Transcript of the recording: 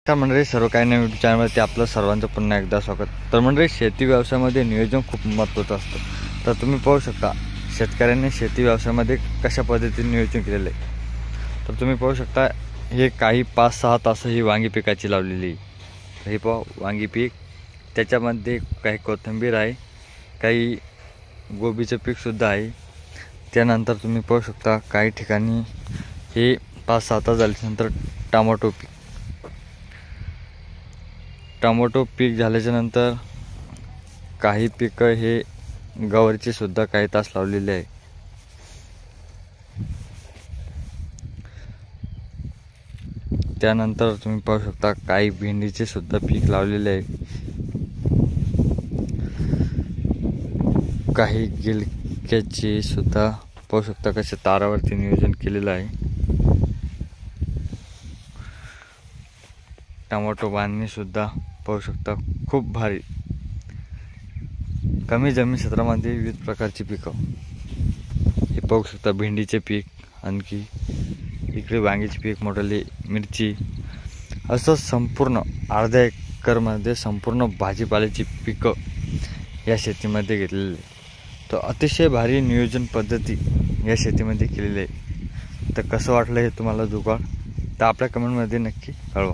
नमस्कार मंडळी, सर्व काही नवीन यूट्यूब चॅनलमध्ये आपलं सर्वांचं पुन्हा एकदा स्वागत। तर मंडळी, शेती व्यवसायामध्ये नियोजन खूप महत्त्वाचं असतं। तर तुम्ही पाहू शकता शेतकऱ्यांनी शेती व्यवसायामध्ये कशा पद्धतीने नियोजन केलेलं आहे। तर तुम्ही पाहू शकता हे काही 5-6 तास ही वांगी पिकाची लावलेली आहे। हे पहा वांगी पीक, त्याच्यामध्ये काही कोथिंबीर आहे, काही गोबीचं पीकसुद्धा आहे। त्यानंतर तुम्ही पाहू शकता काही ठिकाणी हे 5-6 तास झाल्यानंतर टोमॅटो पीक झाल्याच्या नंतर काही पिकं हे गवारीचे सुद्धा काही तास लावलेले आहे। त्यानंतर तुम्ही पाहू शकता काही भेंडीचे सुद्धा पीक लावलेले आहे, काही गिलक्याचे सुद्धा पाहू शकता कसे तारावरती नियोजन केलेलं आहे। टोमॅटो बांधणी सुद्धा पाहू शकता खूप भारी। कमी जमीन क्षेत्रामध्ये विविध प्रकारची पिकं हे पाहू शकता। भेंडीचे पीक, आणखी इकडे वांगीचे पीक, मोठाले मिरची, असं संपूर्ण अर्ध्या एकरमध्ये संपूर्ण भाजीपाल्याची पिकं या शेतीमध्ये घेतलेली आहे। तर अतिशय भारी नियोजन पद्धती या शेतीमध्ये केलेली आहे। तर कसं वाटलं हे तुम्हाला जुगाड, तर आपल्या कमेंटमध्ये नक्की कळवा।